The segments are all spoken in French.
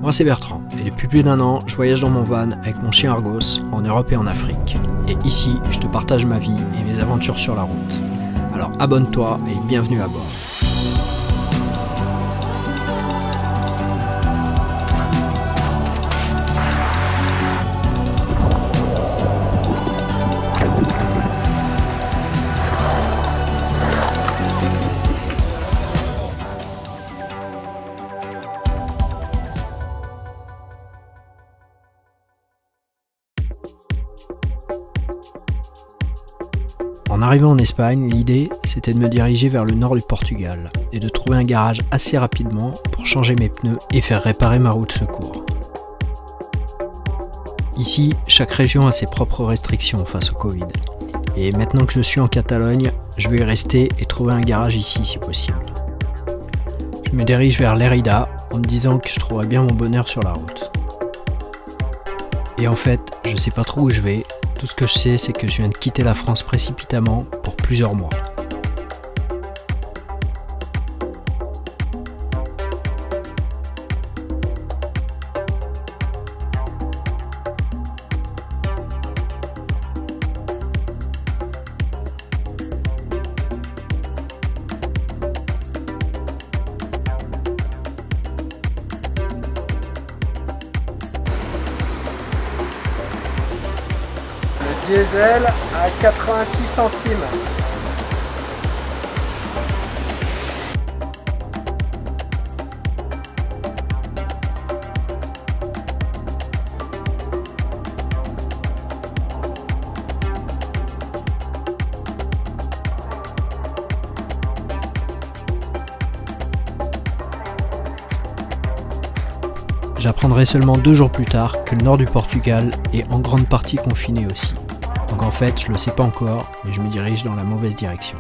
Moi c'est Bertrand, et depuis plus d'1 an, je voyage dans mon van avec mon chien Argos en Europe et en Afrique. Et ici, je te partage ma vie et mes aventures sur la route. Alors abonne-toi et bienvenue à bord. En arrivant en Espagne, l'idée c'était de me diriger vers le nord du Portugal et de trouver un garage assez rapidement pour changer mes pneus et faire réparer ma roue de secours. Ici, chaque région a ses propres restrictions face au Covid. Et maintenant que je suis en Catalogne, je vais y rester et trouver un garage ici si possible. Je me dirige vers Lérida en me disant que je trouverai bien mon bonheur sur la route. Et en fait, je sais pas trop où je vais. Tout ce que je sais, c'est que je viens de quitter la France précipitamment pour plusieurs mois. Diesel à 86 centimes. J'apprendrai seulement 2 jours plus tard que le nord du Portugal est en grande partie confiné aussi. Donc en fait, je le sais pas encore, mais je me dirige dans la mauvaise direction.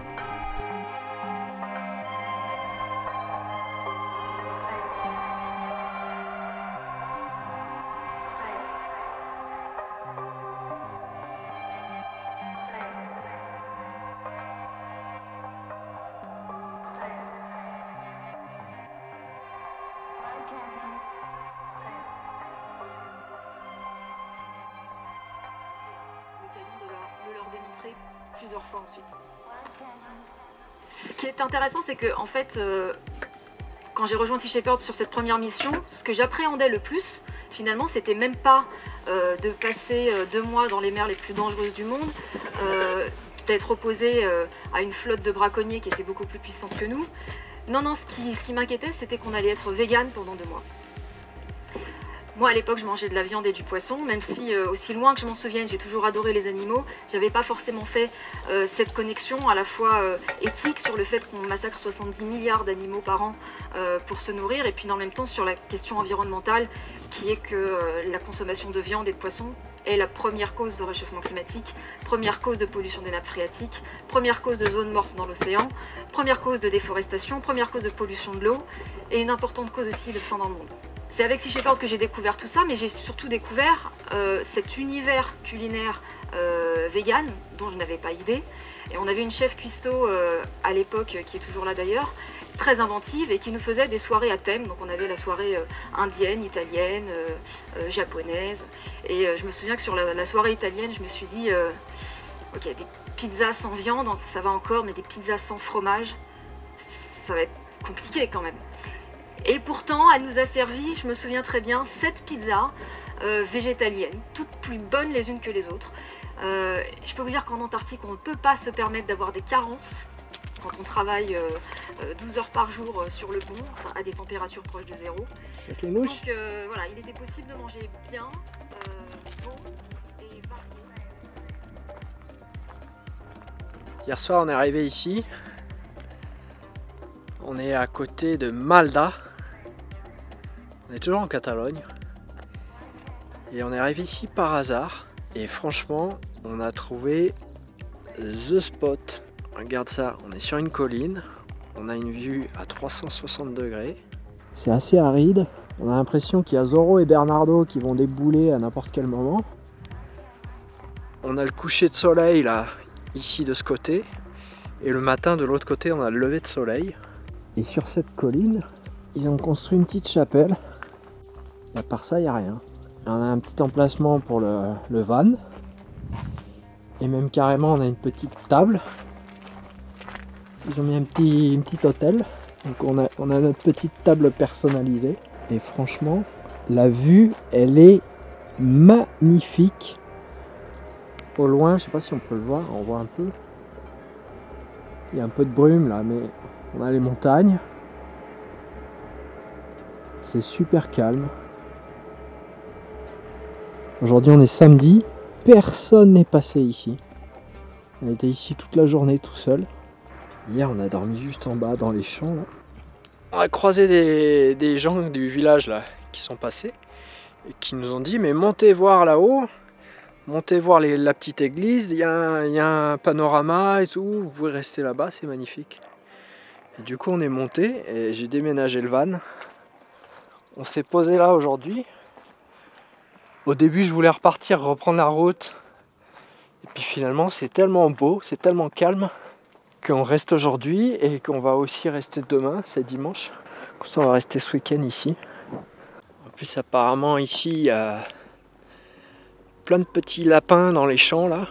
De leur démontrer plusieurs fois ensuite. Ce qui est intéressant, c'est que en fait, quand j'ai rejoint Sea Shepherd sur cette première mission, ce que j'appréhendais le plus, finalement, c'était même pas de passer 2 mois dans les mers les plus dangereuses du monde, d'être opposé à une flotte de braconniers qui était beaucoup plus puissante que nous. Non, ce qui m'inquiétait, c'était qu'on allait être vegan pendant 2 mois. Moi à l'époque je mangeais de la viande et du poisson, même si aussi loin que je m'en souvienne j'ai toujours adoré les animaux, j'avais pas forcément fait cette connexion à la fois éthique sur le fait qu'on massacre 70 milliards d'animaux par an pour se nourrir, et puis dans le même temps sur la question environnementale qui est que la consommation de viande et de poisson est la première cause de réchauffement climatique, première cause de pollution des nappes phréatiques, première cause de zones mortes dans l'océan, première cause de déforestation, première cause de pollution de l'eau et une importante cause aussi de faim dans le monde. C'est avec Sea Shepherd que j'ai découvert tout ça, mais j'ai surtout découvert cet univers culinaire vegan dont je n'avais pas idée. Et on avait une chef cuistot à l'époque, qui est toujours là d'ailleurs, très inventive et qui nous faisait des soirées à thème. Donc on avait la soirée indienne, italienne, japonaise. Et je me souviens que sur la soirée italienne, je me suis dit, ok, des pizzas sans viande, ça va encore, mais des pizzas sans fromage, ça va être compliqué quand même. Et pourtant, elle nous a servi, je me souviens très bien, 7 pizzas végétaliennes, toutes plus bonnes les unes que les autres. Je peux vous dire qu'en Antarctique, on ne peut pas se permettre d'avoir des carences quand on travaille 12 heures par jour sur le pont, à des températures proches de 0. Laisse les mouches. Donc voilà, il était possible de manger bien, bon et varié. Hier soir on est arrivé ici. On est à côté de Malda. On est toujours en Catalogne. Et on est arrivé ici par hasard. Et franchement, on a trouvé the spot. Regarde ça, on est sur une colline. On a une vue à 360 degrés. C'est assez aride. On a l'impression qu'il y a Zorro et Bernardo qui vont débouler à n'importe quel moment. On a le coucher de soleil là, ici de ce côté. Et le matin de l'autre côté, on a le lever de soleil. Et sur cette colline, ils ont construit une petite chapelle. Et à part ça, il n'y a rien. On a un petit emplacement pour le van. Et même carrément, on a une petite table. Ils ont mis un petit hôtel. Donc on a notre petite table personnalisée. Et franchement, la vue, elle est magnifique. Au loin, je sais pas si on peut le voir, on voit un peu. Il y a un peu de brume là, mais on a les montagnes. C'est super calme. Aujourd'hui on est samedi, personne n'est passé ici. On était ici toute la journée tout seul. Hier on a dormi juste en bas dans les champs là. On a croisé des gens du village là qui sont passés et qui nous ont dit mais montez voir là-haut. Montez voir la petite église, il y a un panorama et tout, vous pouvez rester là-bas, c'est magnifique. Et du coup on est monté et j'ai déménagé le van. On s'est posé là aujourd'hui. Au début je voulais repartir, reprendre la route. Et puis finalement c'est tellement beau, c'est tellement calme qu'on reste aujourd'hui et qu'on va aussi rester demain, c'est dimanche. Comme ça on va rester ce week-end ici. En plus apparemment ici il y a plein de petits lapins dans les champs là.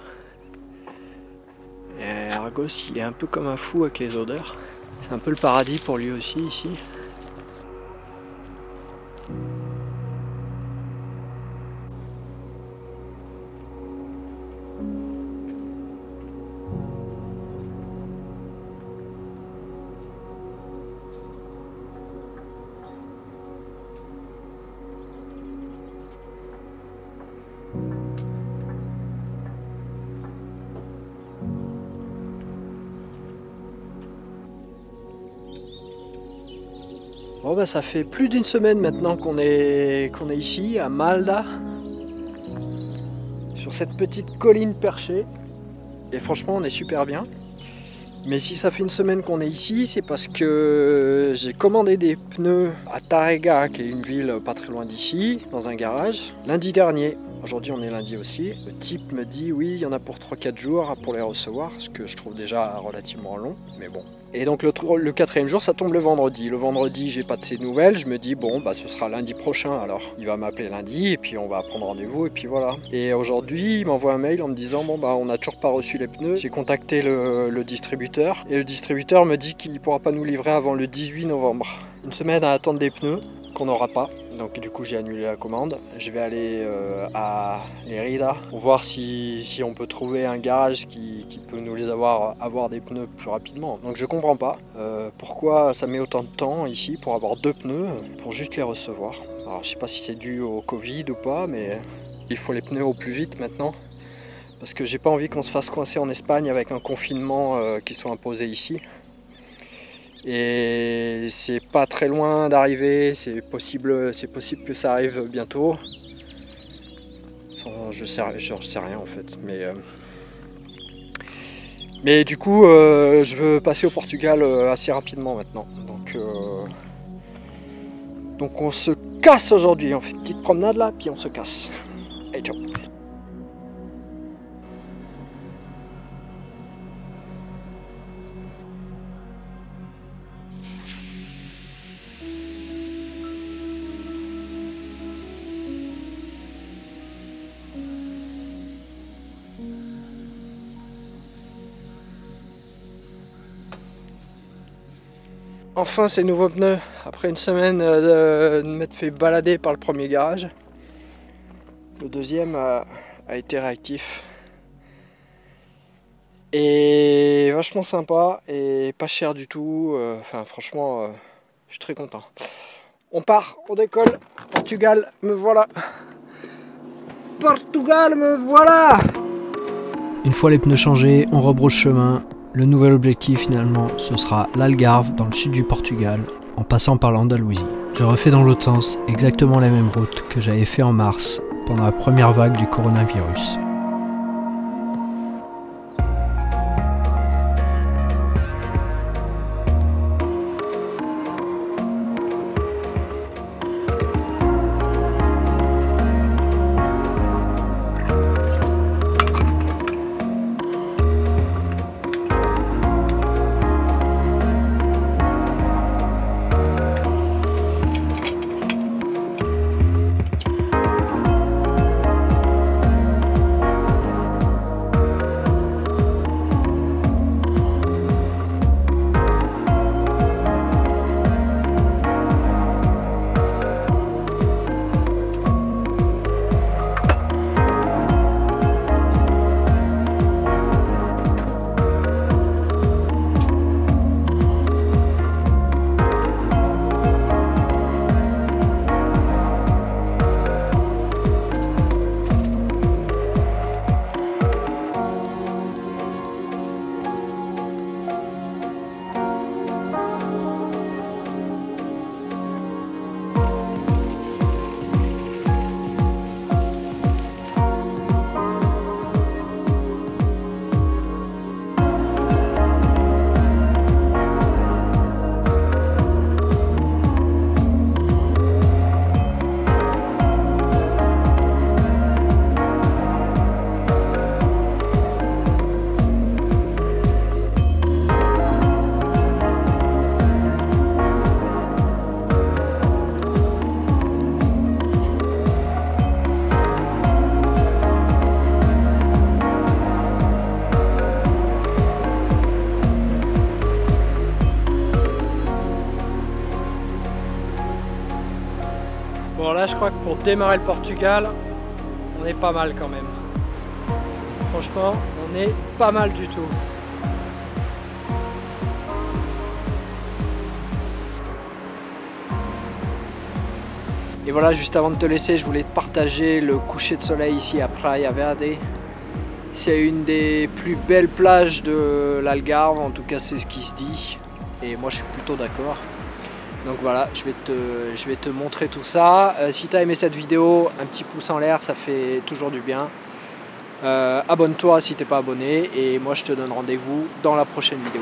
Et Argos il est un peu comme un fou avec les odeurs. C'est un peu le paradis pour lui aussi ici. Bon bah ça fait plus d'une semaine maintenant qu'on est ici à Malda, sur cette petite colline perchée, et franchement on est super bien. Mais si ça fait une semaine qu'on est ici, c'est parce que j'ai commandé des pneus à Tárrega, qui est une ville pas très loin d'ici, dans un garage, lundi dernier. Aujourd'hui on est lundi aussi. Le type me dit oui, il y en a pour 3-4 jours pour les recevoir, ce que je trouve déjà relativement long, mais bon. Et donc le quatrième jour ça tombe le vendredi. Le vendredi j'ai pas de ces nouvelles, je me dis bon bah ce sera lundi prochain alors. Il va m'appeler lundi et puis on va prendre rendez-vous et puis voilà. Et aujourd'hui il m'envoie un mail en me disant bon bah on n'a toujours pas reçu les pneus. J'ai contacté le distributeur et le distributeur me dit qu'il pourra pas nous livrer avant le 18 novembre. Une semaine à attendre des pneus qu'on n'aura pas. Donc du coup j'ai annulé la commande. Je vais aller à Lérida pour voir si on peut trouver un garage qui peut nous les avoir des pneus plus rapidement. Donc je comprends pas pourquoi ça met autant de temps ici pour avoir 2 pneus pour juste les recevoir. Alors je sais pas si c'est dû au Covid ou pas, mais il faut les pneus au plus vite maintenant. Parce que j'ai pas envie qu'on se fasse coincer en Espagne avec un confinement qui soit imposé ici. Et c'est pas très loin d'arriver, c'est possible que ça arrive bientôt. Je sais rien en fait, mais du coup je veux passer au Portugal assez rapidement maintenant. Donc on se casse aujourd'hui, on fait une petite promenade là, puis on se casse. Allez, ciao. Enfin ces nouveaux pneus, après une semaine de m'être fait balader par le premier garage. Le deuxième a été réactif. Et vachement sympa et pas cher du tout. Enfin franchement, je suis très content. On part, on décolle. Portugal, me voilà. Portugal, me voilà. Une fois les pneus changés, on rebrousse chemin. Le nouvel objectif finalement, ce sera l'Algarve dans le sud du Portugal, en passant par l'Andalousie. Je refais dans l'autre sens exactement la même route que j'avais fait en mars, pendant la première vague du coronavirus. Bon là je crois que pour démarrer le Portugal, on est pas mal quand même. Franchement, on est pas mal du tout. Et voilà, juste avant de te laisser, je voulais te partager le coucher de soleil ici à Praia Verde. C'est une des plus belles plages de l'Algarve, en tout cas c'est ce qui se dit. Et moi je suis plutôt d'accord. Donc voilà, je vais te montrer tout ça. Si tu as aimé cette vidéo, un petit pouce en l'air, ça fait toujours du bien. Abonne-toi si t'es pas abonné. Et moi je te donne rendez-vous dans la prochaine vidéo.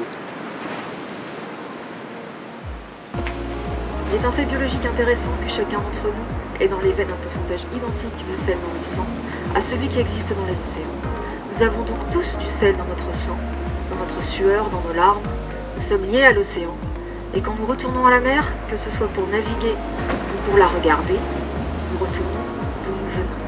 Il est un fait biologique intéressant que chacun d'entre nous ait dans les veines un pourcentage identique de sel dans le sang à celui qui existe dans les océans. Nous avons donc tous du sel dans notre sang, dans notre sueur, dans nos larmes. Nous sommes liés à l'océan. Et quand nous retournons à la mer, que ce soit pour naviguer ou pour la regarder, nous retournons d'où nous venons.